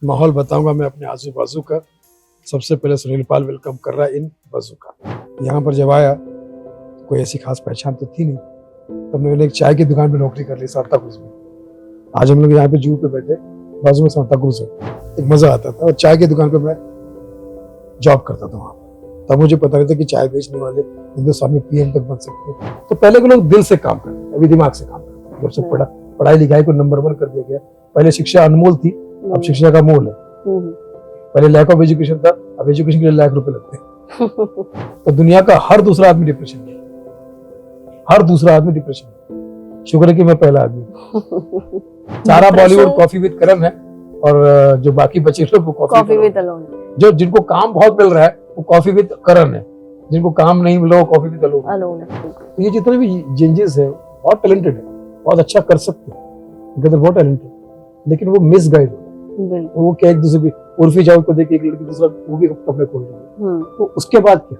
माहौल बताऊंगा मैं अपने आजू बाजू का। सबसे पहले सुनील पाल वेलकम कर रहा है इन बाजू का। यहाँ पर जब आया कोई ऐसी खास पहचान तो थी नहीं, तब मैंने एक चाय की दुकान पे नौकरी कर ली सांता क्रूज में। आज हम लोग यहाँ पे जू पे बैठे, बाजू में सांता क्रूज है। एक मजा आता था और चाय की दुकान पे मैं जॉब करता था वहाँ। तब मुझे पता नहीं था कि चाय बेचने वाले हिंदुस्तान में पीएम तक बन सकते हैं। तो पहले के लोग दिल से काम करते, अभी दिमाग से काम करते हैं। जब से पढ़ाई लिखाई को नंबर 1 कर दिया गया। पहले शिक्षा अनमोल थी, अब शिक्षा का मोल है। पहले लैक ऑफ एजुकेशन था, अब एजुकेशन के लिए लाख रुपए लगते हैं। तो दुनिया का हर दूसरा आदमी डिप्रेशन में, हर दूसरा आदमी डिप्रेशन में। शुक्र है कि मैं पहला आदमी। सारा बॉलीवुड कॉफी विद करण है और जो बाकी बचे लोग वो कॉफी विद अलोन। जो जिनको काम बहुत मिल रहा है वो कॉफी विद करण है, जिनको काम नहीं मिल रहा वो कॉफी विद अलोन है। तो ये जितने भी जेंजेस है बहुत टैलेंटेड है, बहुत अच्छा कर सकते हैं, बहुत टैलेंटेड, लेकिन वो मिस गाइड हो। वो क्या एक दूसरे की उर्फी जावेद को देख के एक लड़की दूसरा वो भी कपड़े खोल रही है। तो उसके बाद क्या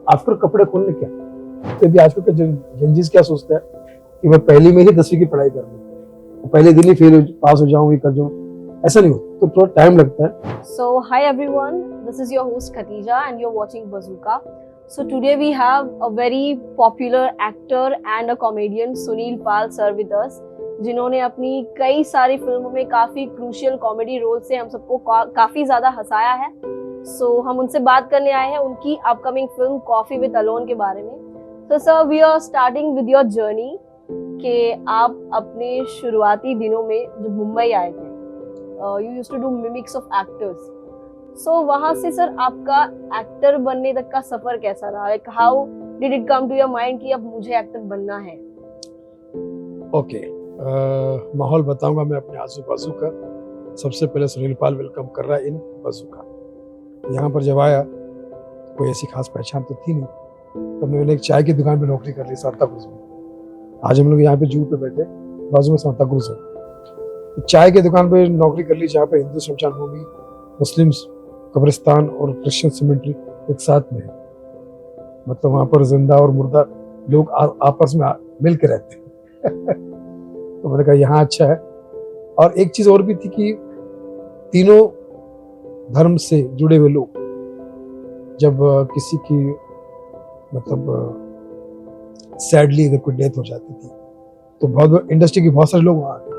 आफ्टर कपड़े खोलने क्या, तो भी आजकल का जेंजीज क्या सोचता है कि मैं पहली में ही 10वीं की पढ़ाई कर लूं, पहले दिन ही पास हो जाऊं, ये कर जाऊं। ऐसा नहीं होता, तो थोड़ा टाइम लगता है। So hi everyone, this is your host Khatija and you're watching Bazooka. So today we have a very popular actor and a comedian Sunil Pal sir with us, जिन्होंने अपनी कई सारी फिल्मों में काफी क्रूशियल कॉमेडी रोल से हम सबको काफी ज्यादा हंसाया है। So हम उनसे बात करने आए हैं उनकी upcoming film coffee with alone के बारे में। So sir, we are starting with your journey कि आप अपने शुरुआती दिनों में जब मुंबई आए थे, you used to do mimics of actors. So वहाँ से सर आपका एक्टर बनने तक का सफर कैसा रहा? Like how did it come to your mind कि अब मुझे एक्टर बनना है? ओके, माहौल बताऊंगा मैं अपने आजू बाजू का। सबसे पहले सुनील पाल वेलकम कर रहा है इन बाजू का। यहाँ पर जब आया कोई ऐसी खास पहचान तो थी नहीं, तब मैंने एक चाय की दुकान पे नौकरी कर ली सांता क्रूज में। आज हम लोग यहाँ पे जू पे बैठे, बाजू में सांता क्रूज है। तो चाय की दुकान पे नौकरी कर ली जहाँ पे हिंदू शमशान भूमि, मुस्लिम कब्रिस्तान और क्रिश्चियन सिमेट्री एक साथ में है। मतलब वहां पर जिंदा और मुर्दा लोग आपस में मिल के रहते हैं। तो मैंने कहा यहाँ अच्छा है। और एक चीज और भी थी कि तीनों धर्म से जुड़े हुए लोग जब किसी की मतलब सैडली अगर कोई डेथ हो जाती थी तो बहुत इंडस्ट्री के बहुत सारे लोग वहां आते थे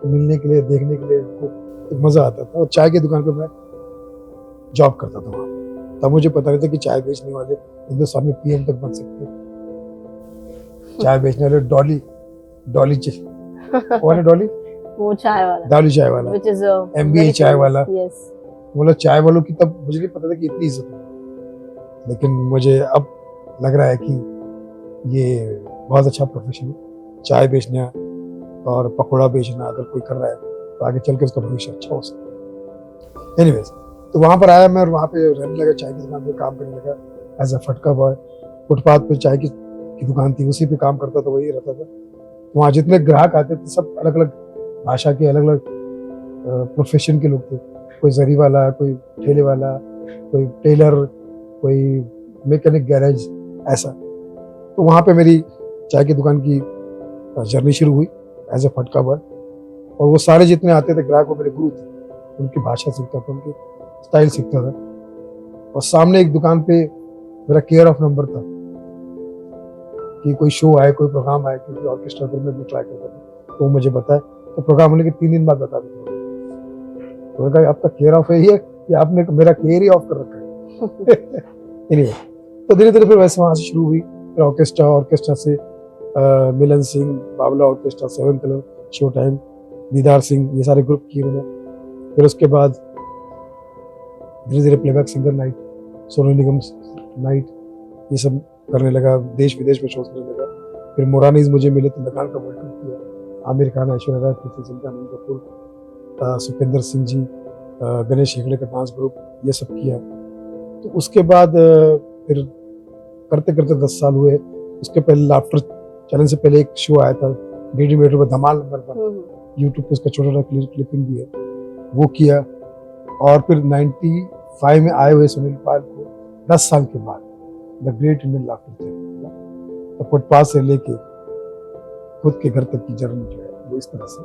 तो मिलने के लिए, देखने के लिए एक मजा आता था। और चाय की दुकान पे मैं जॉब करता था वहां। तब मुझे पता नहीं था कि चाय बेचने वाले हिंदुस्तान में पीएम तक बन सकते हैं। चाय बेचने वाले डॉली कौन है डॉली? वो चाय वाला, डॉली चाय वाला, which is MBA चाय वाला। yes. बोला चाय वालों की तब मुझे नहीं पता था कि इतनी इज्जत है, लेकिन मुझे अब लग रहा है कि ये बहुत अच्छा प्रोफेशन है चाय बेचना और पकौड़ा बेचना। अगर कोई कर रहा है तो आगे चल के उसका भविष्य अच्छा हो सकता है। एनीवेज, तो वहां पर आया मैं और वहां पे रहने लगा, चाय की दुकान पे काम करने लगा एज अ फटका बॉय। फुटपाथ पे चाय की दुकान थी, उसी पे काम करता था, वही रहता था। वहाँ जितने ग्राहक आते थे सब अलग अलग भाषा के, अलग अलग प्रोफेशन के लोग थे। कोई जरी वाला, कोई ठेले वाला, कोई टेलर, कोई मैकेनिक गैरेज, ऐसा। तो वहाँ पे मेरी चाय की दुकान की जर्नी शुरू हुई एज अ फटका बॉय। और वो सारे जितने आते थे ग्राहक वो मेरे गुरु थे, उनकी भाषा सीखता था, उनकी स्टाइल सीखता था। और सामने एक दुकान पे मेरा केयर ऑफ नंबर था कि कोई शो आए, कोई प्रोग्राम आए, क्योंकि ऑर्केस्ट्रा फिल्म में भी ट्राई करता था, तो वो मुझे बताए। तो प्रोग्राम होने के 3 दिन बाद बता देता। तो मैंने कहा आपका केयर ऑफ है ये या आपने मेरा केयर ही ऑफ कर रखा है? anyway, तो धीरे धीरे फिर वैसे वहां से शुरू हुई। फिर ऑर्केस्ट्रा से Milan Singh, Babla orchestra, 7 colour, show time, Didar Singh, ये सारे ग्रुप किए मैंने। फिर उसके बाद धीरे धीरे playback singer night, Sonu Nigam night, ये सब करने लगा, देश विदेश में शोज करने लगा। फिर मोरानीज मुझे मिले तो लगान का वर्ल्ड कप किया। आमिर खान, ऐश्वर्या राय, प्रीति जिंटा, अनिल कपूर, सुखविंदर सिंह जी, गणेश हेगड़े का डांस ग्रुप, ये सब किया। तो उसके बाद फिर करते करते 10 साल हुए। उसके पहले लाफ्टर चैनल से पहले एक शो आया था डीडी मेट्रो पे, धमाल नंबर 1, यूट्यूब पे उसका छोटा क्लिपिंग भी है, वो किया। और फिर 95 में आए हुए सुनील पाल को 10 साल के बाद the great Indian laughter channel, तो फुटपाथ से लेके खुद के घर तक की जर्नी जो है वो इस तरह से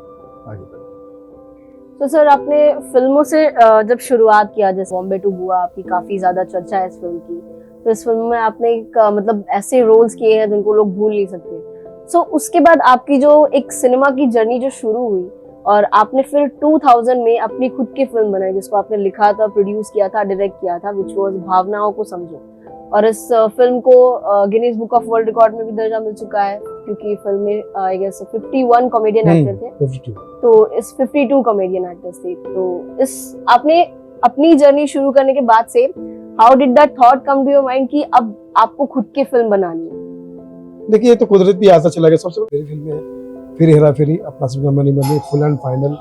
आगे बढ़ी। तो सर आपने फिल्मों से जब शुरुआत किया, जैसे बॉम्बे टू गोवा आपकी काफी ज्यादा चर्चा है इस फिल्म की, तो इस फिल्म में आपने एक मतलब ऐसे रोल्स किए हैं जिनको लोग भूल नहीं सकते। सो उसके बाद आपकी जो एक सिनेमा की जर्नी जो शुरू हुई, और आपने फिर 2000 में अपनी खुद की फिल्म बनाई जिसको आपने लिखा था, प्रोड्यूस किया था, डायरेक्ट किया था, विच वाज भावनाओं को समझो। और इस फिल्म को Guinness book of world record में भी दर्जा मिल चुका है, क्योंकि फिल्म में आई गेस 51 कॉमेडियन एक्टर थे, 52। तो इस 52 कॉमेडियन एक्टर्स थे। तो इस आपने अपनी जर्नी शुरू करने के बाद से how did that thought come to your mind कि अब आपको खुद की फिल्म बनानी है? देखिए, ये तो कुदरत भी आता चला गया। सबसे पहली फिल्म है फिर Hera Pheri, Apna Sapna money money, full and final,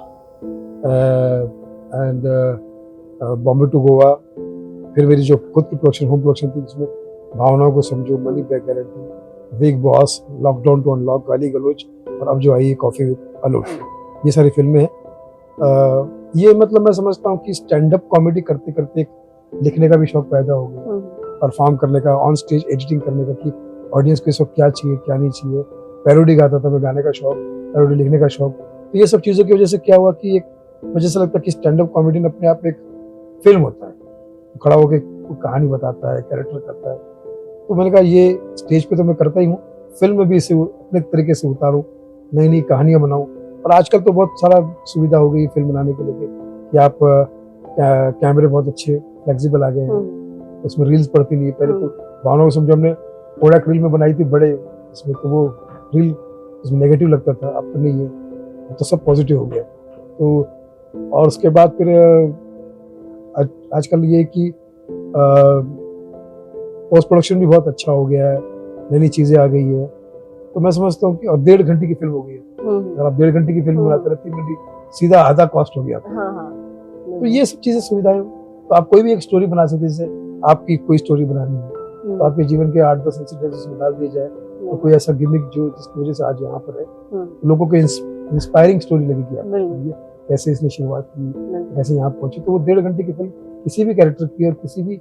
and Bombay to Goa. फिर मेरी जो खुद की प्रोडक्शन, होम प्रोडक्शन थी, जिसमें भावनाओं को समझो, money back guarantee, Bigg Boss, lockdown to unlock, गाली गलोच, और अब जो आई है कॉफी विद अलोक, ये सारी फिल्में हैं। ये मतलब मैं समझता हूँ कि स्टैंड अप कॉमेडी करते करते लिखने का भी शौक पैदा हो गया, परफॉर्म करने का, ऑन स्टेज एडिटिंग करने का, कि ऑडियंस को इस वक्त क्या चाहिए क्या नहीं चाहिए। पैरोडी गाता था मैं, गाने का शौक, पैरोडी लिखने का शौक। तो ये सब चीज़ों की वजह से क्या हुआ कि एक मुझे ऐसा लगता है कि स्टैंड अप कॉमेडी अपने आप एक फिल्म होता है, खड़ा होकर कहानी बताता है, कैरेक्टर करता है। तो मैंने कहा ये स्टेज पे तो मैं करता ही हूँ, फिल्म में भी इसे अपने तरीके से उतारूँ, नई नई कहानियाँ बनाऊँ। और आजकल तो बहुत सारा सुविधा हो गई फिल्म बनाने के लिए कि आप कैमरे बहुत अच्छे फ्लेक्सिबल आ गए हैं, उसमें रील्स पड़ती नहीं है। पहले तो भावनाओं को समझो हमने कोडाक रील में बनाई थी बड़े, इसमें तो वो रील उसमें नेगेटिव लगता था, अब तो नहीं है, अब तो सब पॉजिटिव हो गया। तो और उसके बाद फिर आजकल ये कि पोस्ट प्रोडक्शन भी बहुत अच्छा हो गया है, नई नई चीज़ें आ गई है। तो मैं समझता हूँ कि और 1.5 घंटे की फिल्म हो गई है। अगर आप 1.5 घंटे की फिल्म बनाते हैं 3 घंटे, सीधा आधा कॉस्ट हो गया। तो ये सब चीज़ें सुविधाएं, तो आप कोई भी एक स्टोरी बना सकते हैं। जैसे आपकी कोई स्टोरी बनानी है तो आपके जीवन के 8-10 इंसिडेंट्स उसमें डाल दिए जाए, तो कोई ऐसा गिमिक जो जिसकी वजह से आज यहाँ पर है, लोगों को इंस्पायरिंग स्टोरी लगेगी आपको, कैसे इसने शुरुआत की, कैसे यहाँ पहुंची। तो वो 1.5 घंटे की फिल्म किसी भी कैरेक्टर की और किसी भी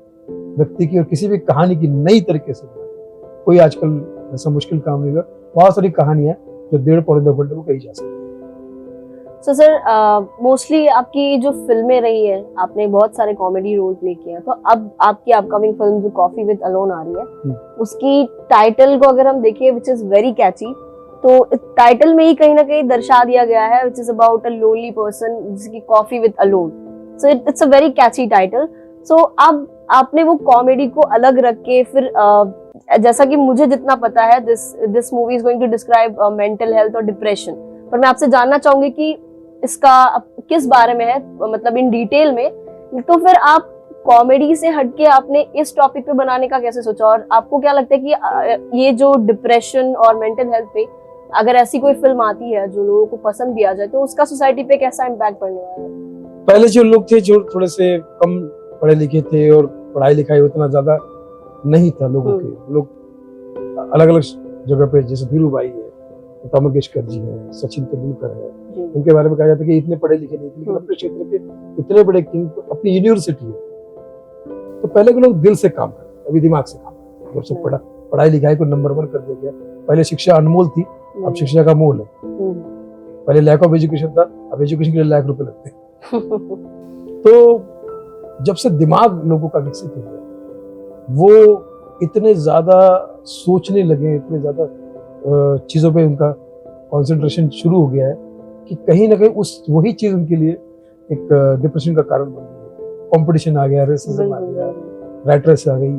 व्यक्ति की और किसी भी कहानी की नई तरीके से बनाई, कोई आजकल ऐसा मुश्किल काम नहीं है। बहुत सारी कहानियां जो 1.5-2 घंटे में कही जा सकती है। सो सर मोस्टली आपकी जो फिल्में रही है, आपने बहुत सारे कॉमेडी रोल प्ले किए हैं, तो अब आपकी अपकमिंग फिल्म जो कॉफी विद अलोन आ रही है, उसकी टाइटल को अगर हम देखें, विच इज वेरी कैची, तो टाइटल में ही कहीं ना कहीं दर्शा दिया गया है, which is about a lonely person, जिसकी coffee with alone. So it's a very catchy title. So अब आपने वो कॉमेडी को अलग रख के फिर जैसा कि मुझे जितना पता है, this movie is going to describe mental health और डिप्रेशन, पर मैं आपसे जानना चाहूंगी कि इसका किस बारे में है, मतलब इन डिटेल में। तो फिर आप कॉमेडी से हटके आपने इस टॉपिक पे बनाने का कैसे सोचा, और आपको क्या लगता है कि ये जो डिप्रेशन और मेंटल हेल्थ पे अगर ऐसी कोई फिल्म आती है जो लोगों को पसंद भी आ जाए, तो उसका सोसाइटी पे कैसा इम्पैक्ट पड़ने वाला है? पहले जो लोग थे जो थोड़े से कम पढ़े लिखे थे और पढ़ाई लिखाई उतना ज्यादा नहीं था लोगों के, लोग अलग अलग जगह पे, जैसे धीरू भाई है, लता मंगेशकर जी है, सचिन तेंदुलकर है, उनके बारे में कहा जाता है कि इतने पढ़े लिखे नहीं थे, लेकिन अपने क्षेत्र के इतने बड़े किंग, अपनी यूनिवर्सिटी है। तो पहले के लोग दिल से काम करते, अभी दिमाग से काम करते। जब से पढ़ाई लिखाई को नंबर 1 कर दिया गया, पहले शिक्षा अनमोल थी, अब शिक्षा का मोल है। पहले लैक ऑफ एजुकेशन था, अब एजुकेशन के लिए लाख रुपए लगते हैं। तो जब से दिमाग लोगों का विकसित हो गया, वो इतने ज्यादा सोचने लगे, इतने ज्यादा चीजों पे उनका कंसंट्रेशन शुरू हो गया है कि कहीं ना कहीं उस वही चीज उनके लिए एक डिप्रेशन का कारण बन गई है। कंपटीशन आ गया, रेसिज्म आ गया, रैट रेस आ गई,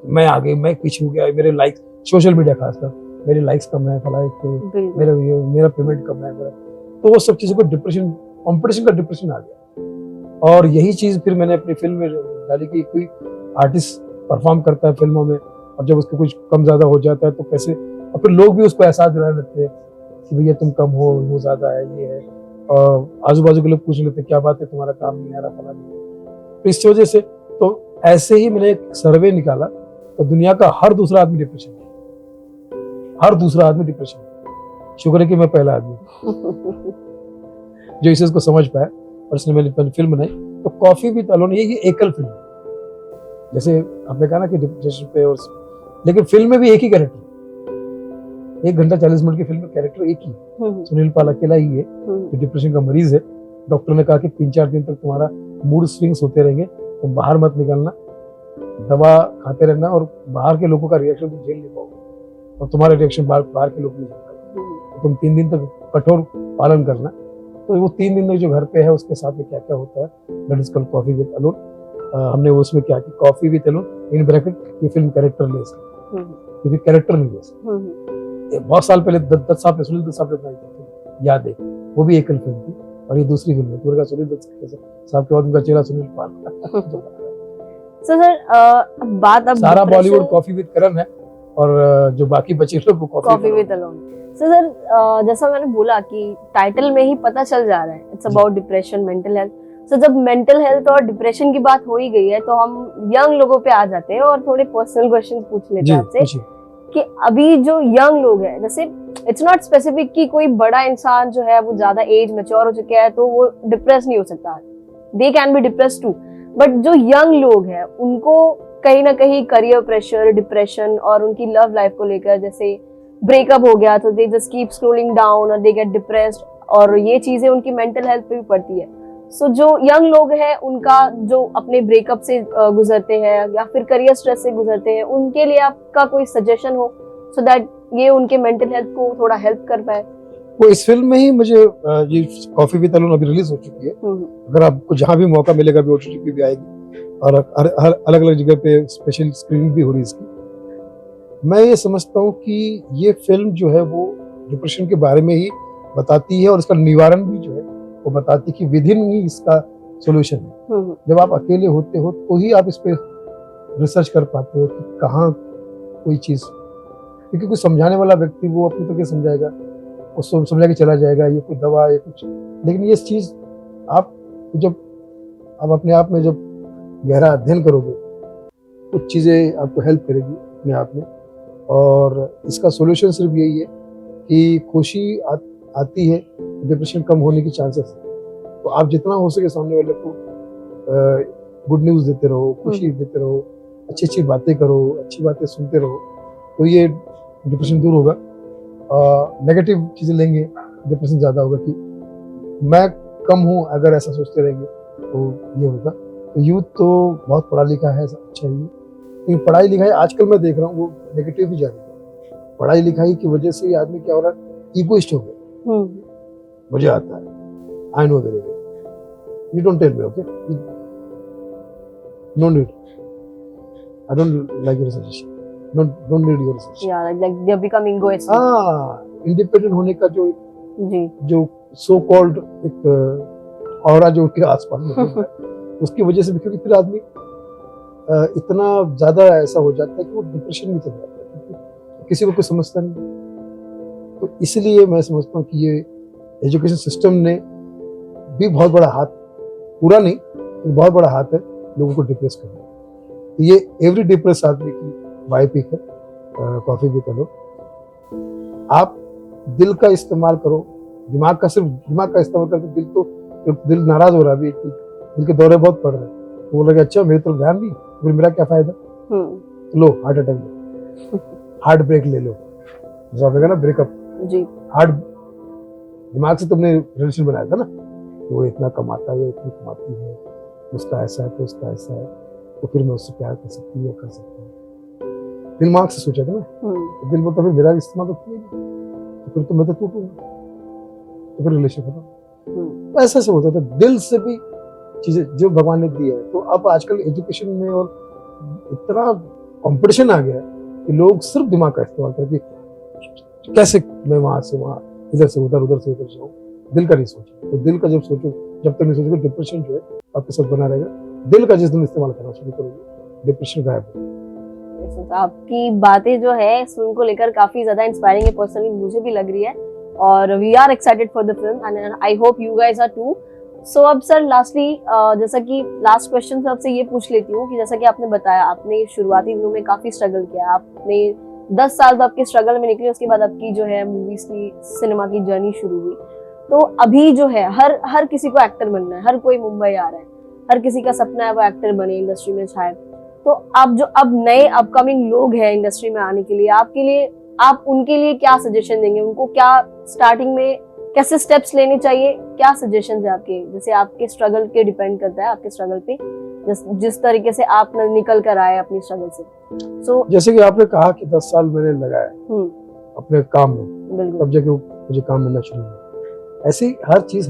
मैं आ गई, मैं पीछे हो गया, मेरे लाइक्स, सोशल मीडिया खासकर, मेरे लाइक्स कम है, मेरा पेमेंट कम है, तो वो सब चीजों को डिप्रेशन, कंपटीशन का डिप्रेशन आ गया। और यही चीज फिर मैंने अपनी फिल्म में डाली कि कोई आर्टिस्ट परफॉर्म करता है फिल्मों में, और जब उसको कुछ कम ज्यादा हो जाता है तो कैसे, और फिर लोग भी उसको एहसास दिलाने लगते हैं कि भैया तुम कम हो, वो ज्यादा है, ये है, और आजू बाजू के लोग पूछ लेते हैं क्या बात है, तुम्हारा काम नहीं आ रहा, फला नहीं। तो इस वजह से, तो ऐसे ही मैंने एक सर्वे निकाला, तो दुनिया का हर दूसरा आदमी डिप्रेशन है, हर दूसरा आदमी डिप्रेशन है। शुक्र है कि मैं पहला आदमी जो इस चीज को समझ पाया, और इसने मैंने फिल्म बनाई। तो कॉफी विद अलोन ये एकल फिल्म, जैसे आपने कहा ना कि डिप्रेशन पे, और लेकिन फिल्म में भी एक ही कैरेक्टर, 1 घंटा 40 मिनट की फिल्म में कैरेक्टर एक ही, सुनील पाल अकेला ही है जो डिप्रेशन का मरीज है, डॉक्टर ने कहा कि 3-4 दिन तक तुम्हारा मूड स्विंग्स होते रहेंगे, तो बाहर मत निकलना, दवा खाते रहना, और बाहर के लोगों का रिएक्शन तुम झेल नहीं पाओगे, और तुम्हारा रिएक्शन बाहर के लोग नहीं झेल पाएंगे, तो तुम 3 दिन तक कठोर पालन करना। तो वो 3 दिन में जो घर पे है उसके साथ में क्या क्या होता है, that is called coffee with alone. हमने उसमें क्या कि coffee with alone in bracket ये फिल्म कैरेक्टर ले सकते, क्योंकि कैरेक्टर नहीं ले सकते। बहुत साल पहले 10 साल पहले सुनील दत्त साहब ने बनाई थी, याद है, वो भी एकल फिल्म थी, और ये दूसरी फिल्म है। तो सुनील दत्त साहब के बाद उनका चेहरा सुनील पाल। सर बात अब सारा बॉलीवुड कॉफी विद करण है, और जो बाकी बचे लोग वो कॉफी विद अलोन। सर जैसा मैंने बोला कि टाइटल में ही पता चल जा रहा है, it's about depression, mental health. So जब मेंटल हेल्थ और डिप्रेशन की बात हो ही गई है, तो हम यंग लोगों पे आ जाते हैं और थोड़े पर्सनल क्वेश्चन पूछ लेते हैं आपसे कि अभी जो यंग लोग हैं, जैसे इट्स नॉट स्पेसिफिक कि कोई बड़ा इंसान जो है वो ज्यादा एज मैच्योर हो चुका है तो वो डिप्रेस नहीं हो सकता, they can be depressed too, but जो यंग लोग हैं उनको कहीं ना कहीं करियर प्रेशर, डिप्रेशन और उनकी लव लाइफ को लेकर, जैसे ब्रेकअप हो गया तो they just keep scrolling down और दे गेट डिप्रेस्ड, और ये चीजें उनकी मेंटल हेल्थ पे भी पड़ती है। सो जो यंग लोग हैं उनका जो अपने ब्रेकअप से गुजरते हैं या फिर करियर स्ट्रेस से गुजरते हैं, उनके लिए आपका कोई सजेशन हो सो दैट ये उनके मेंटल हेल्थ को थोड़ा हेल्प कर पाए? वो इस फिल्म में ही मुझे ये कॉफी विद अलोन अभी रिलीज हो चुकी है, अगर आपको जहाँ भी मौका मिलेगा भी OTT पे भी आएगी, और अलग अलग जगह पे स्पेशल स्क्रीनिंग भी हो रही है इसकी। मैं ये समझता हूँ कि ये फिल्म जो है वो डिप्रेशन के बारे में ही बताती है, और इसका निवारण भी जो है वो बताती है कि विद इन ही इसका सोल्यूशन है। जब आप अकेले होते हो तो ही आप इस पे रिसर्च कर पाते हो कि कहाँ कोई चीज, क्योंकि कोई समझाने वाला व्यक्ति वो अपनी तरीके समझाएगा, उसको समझा के चला जाएगा, ये कोई दवा या कुछ, लेकिन ये चीज आप जब आप अपने आप में जब गहरा अध्ययन करोगे, कुछ चीजें आपको हेल्प करेगी अपने आप में। और इसका सोल्यूशन सिर्फ यही है कि खुशी आती है, डिप्रेशन कम होने की चांसेस है। तो आप जितना हो सके सामने वाले को गुड न्यूज देते रहो, खुशी देते रहो, अच्छी अच्छी बातें करो, अच्छी बातें सुनते रहो, तो ये डिप्रेशन दूर होगा। नेगेटिव चीजें लेंगे, डिप्रेशन ज्यादा होगा कि मैं कम हूँ, अगर ऐसा सोचते रहेंगे तो ये होगा। तो यूथ तो बहुत पढ़ा लिखा है, अच्छा ही है, लेकिन पढ़ाई लिखाई आजकल मैं देख रहा हूँ वो नेगेटिव भी जा रही है। पढ़ाई लिखाई की वजह से आदमी क्या हो रहा है, ईगोइस्ट हो गया। मुझे आता है, I know very well, you don't tell me, okay, no need, I don't like your suggestion, don't need your suggestion. Yeah, like they're becoming egoistic. Independent होने का जो सो कॉल्ड एक ऑरा जो उनके आसपास में है, उसकी वजह से भी, क्योंकि फिर आदमी इतना ज्यादा ऐसा हो जाता है कि वो डिप्रेशन में चला जाता है, क्योंकि किसी को कुछ समझता नहीं। तो इसलिए मैं समझता हूँ कि ये एजुकेशन सिस्टम ने भी बहुत बड़ा हाथ, पूरा नहीं लेकिन बहुत बड़ा हाथ है लोगों को डिप्रेस करने। तो ये एवरी डिप्रेस आदमी की बायोपिक है कॉफी विद अलोन। आप दिल का इस्तेमाल करो, दिमाग का इस्तेमाल करके दिल नाराज हो रहा है, अभी दिल के दौरे बहुत पड़ रहे हैं, तो बोला अच्छा मेरे तो ध्यान नहीं, फिर मेरा क्या फायदा, लो हार्ट अटैक लो, हार्ट ब्रेक ले लो, ना ब्रेकअप जी, हार्ट दिमाग से तुमने रिलेशन बनाया था ना, वो इतना कमाता है, इतनी कमाती है, उसका ऐसा है तो उसका ऐसा है, तो फिर मैं उससे प्यार कर सकती हूँ, कर सकती हूँ, दिमाग से सोचा था ना, तो दिल बोलता फिर मेरा इस्तेमाल तो किया नहीं, तो फिर तो मैं तो टूटूंगा, तो फिर रिलेशन खत्म। तो ऐसा से होता था, दिल से भी चीजें जो भगवान ने दी है। तो अब आजकल एजुकेशन में और इतना कंपटीशन आ गया कि लोग सिर्फ दिमाग का इस्तेमाल करके कैसे मैं वहां से वहां, इधर से उधर, उधर से उधर जाऊँ, दिल का नहीं सोचो। तो दिल का जब सोचो, जब तक नहीं सोचोगे डिप्रेशन जो है आपके साथ बना रहेगा। दिल का जिस दिन इस्तेमाल करना शुरू करोगे डिप्रेशन गायब होगा। आपकी बातें जो है फिल्म को लेकर काफी ज्यादा इंस्पायरिंग है, पर्सनली मुझे भी लग रही है, और we are excited for the film and I hope you guys are too. So अब सर लास्टली, जैसा कि लास्ट क्वेश्चन से आपसे ये पूछ लेती हूँ कि जैसा कि आपने बताया आपने शुरुआती दिनों में काफी स्ट्रगल किया, आपने 10 साल तो आपके स्ट्रगल में निकले, उसके बाद आपकी जो है मूवीज की, सिनेमा की जर्नी शुरू हुई। तो अभी जो है हर किसी को एक्टर बनना है, हर कोई मुंबई आ रहा है, हर किसी का सपना है वो एक्टर बने, इंडस्ट्री में छाए। तो आप जो अब नए अपकमिंग लोग हैं इंडस्ट्री में आने के लिए, आप उनके लिए क्या सजेशन देंगे? उनको क्या स्टार्टिंग में कैसे स्टेप्स लेने चाहिए, क्या सजेशंस है आपके, जैसे आपके स्ट्रगल के डिपेंड करता है आपके स्ट्रगल पे, जिस तरीके से आप निकल कर आए अपनी स्ट्रगल से। सो जैसे कि आपने कहा कि 10 साल मैंने लगाया अपने काम में, बिल्कुल तब जाके मुझे काम मिलना शुरू हुआ। ऐसे ही हर चीज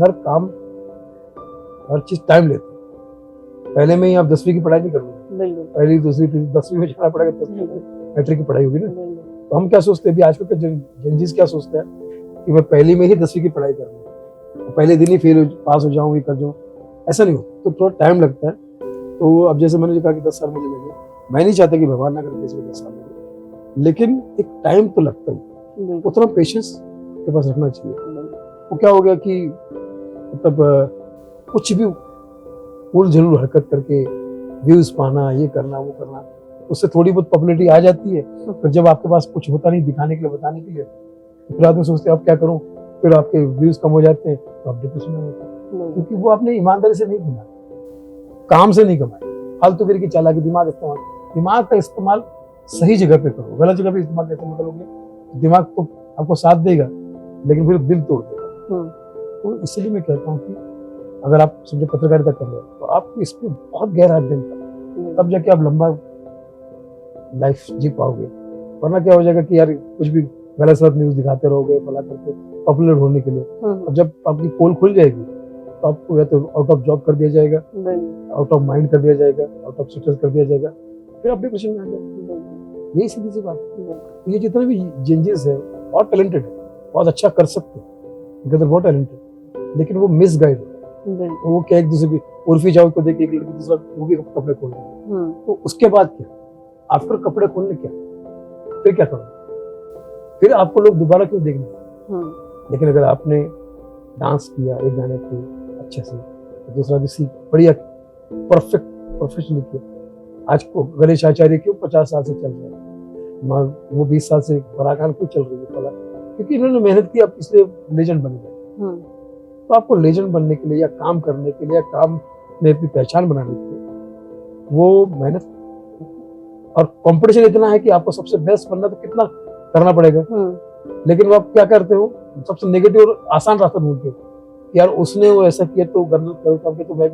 टाइम लेती है। पहले में ही आप 10वीं की पढ़ाई नहीं करोगे, बिल्कुल पहली दूसरी तीसरी 10वीं में जाना पड़ेगा, 10वीं में मैट्रिक की पढ़ाई होगी ना। बिल्कुल तो हम क्या सोचते हैं अभी आजकल के जंजीस क्या सोचते हैं कि मैं पहली में ही 10वीं की पढ़ाई करूँ, पहले दिन ही पास हो जाऊँ, ये कर जाऊँ। ऐसा नहीं होता, तो थोड़ा टाइम लगता है। तो अब जैसे मैंने कहा कि 10 साल मुझे लगे, मैं नहीं चाहता कि भगवान ना करे किसी को 10 साल लगे, लेकिन एक टाइम तो लगता ही, बिल्कुल उतना पेशेंस के पास रखना चाहिए। वो क्या हो गया कि मतलब कुछ भी उड़ जरूर हरकत करके व्यूज पाना, ये करना वो करना, उससे थोड़ी बहुत पॉपुलैरिटी आ जाती है। फिर जब आपके पास कुछ होता नहीं दिखाने के लिए, बताने के लिए, तो फिर आदमी सोचते हैं अब क्या करूं, फिर आपके व्यूज कम हो जाते हैं तो आप डिप्रेशन में होते हैं, क्योंकि वो आपने ईमानदारी से नहीं कमाया, काम से नहीं कमाया, फालतू फिर की चालाकी, दिमाग का इस्तेमाल सही जगह पे करो। गलत जगह पे इस्तेमाल कैसे करोगे, दिमाग तो आपको साथ देगा लेकिन फिर दिल तोड़ देगा। तो इसलिए मैं कहता हूँ कि अगर आप समझे पत्रकारिता कर रहे हो तो आपको इस पे बहुत गहरा अध्ययन करना, तब जाके आप लंबा लाइफ जी पाओगे। वरना क्या हो जाएगा कि यार कुछ भी गलत सलत न्यूज दिखाते रहोगे फला करके पॉपुलर होने के लिए, और जब आपकी पोल खुल जाएगी तो आपको या तो आउट ऑफ जॉब कर दिया जाएगा, आउट ऑफ माइंड कर दिया जाएगा, आउट ऑफ स्टेटस कर दिया जाएगा, फिर आप डिप्रेशन में आ जाएंगे। यही सीधी सी बात है। ये जितने भी चेंजेस है बहुत टैलेंटेड है, बहुत अच्छा कर सकते हैं, बहुत टैलेंटेड, लेकिन वो मिस गाइड है। तो वो क्या एक दूसरे की उर्फी जाओ को देख के एक लड़की दूसरा वो भी कपड़े खोल रही, तो उसके बाद क्या, आफ्टर कपड़े खोलने क्या, फिर क्या करोगे, फिर आपको लोग दोबारा क्यों देखेंगे। लेकिन अगर आपने डांस किया एक गाने पे अच्छे से, तो दूसरा भी सीख बढ़िया परफेक्ट प्रोफेशनली किया। आज को गणेश आचार्य क्यों 50 साल से चल रहा है, वो 20 साल से पराकान क्यों चल रही है फला, क्योंकि इन्होंने मेहनत की, आप इसलिए लेजेंड बन गए। तो आपको लेजेंड बनने के लिए या काम करने के लिए या काम में अपनी पहचान बनाने के लिए वो मेहनत और कंपटीशन इतना है कि आपको सबसे बेस्ट बनना तो कितना करना पड़ेगा। लेकिन वो आप क्या करते हो, सबसे नेगेटिव और आसान रास्ता ढूंढते हो, यार उसने वो ऐसा किया तो गलत करके तो मैं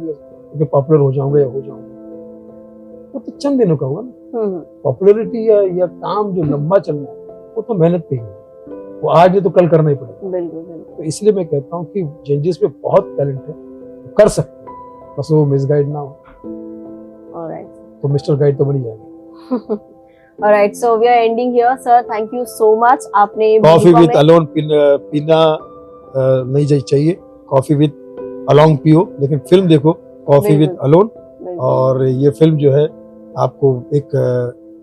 भी पॉपुलर हो जाऊंगा या हो जाऊंगा। वो तो चंद दिनों का होगा ना, पॉपुलैरिटी या काम जो लंबा चलना है वो तो मेहनत पे ही है, वो आज नहीं तो कल करना ही पड़ेगा। बिल्कुल। तो इसलिए मैं कहता हूँ कि जजेस में बहुत टैलेंट है, कर सकते हैं, बस वो मिसगाइड ना हो। ऑलराइट, तो मिस्टर गाइड तो बन ही जाएगा। Alright, so we are ending here, sir. Thank you so much. आपने कॉफी विद अलोन पीना नहीं चाहिए, कॉफी विद अलोंग पियो, लेकिन फिल्म देखो कॉफी विद अलोन। और ये फिल्म जो है आपको एक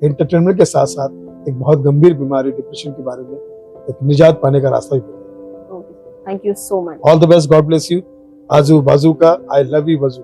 एंटरटेनमेंट के साथ साथ एक बहुत गंभीर बीमारी डिप्रेशन के बारे में एक निजात पाने का रास्ता भी बताएगी। Thank you so much. All the best, God bless you. आजू बाजू का, आई लव यू बाजू।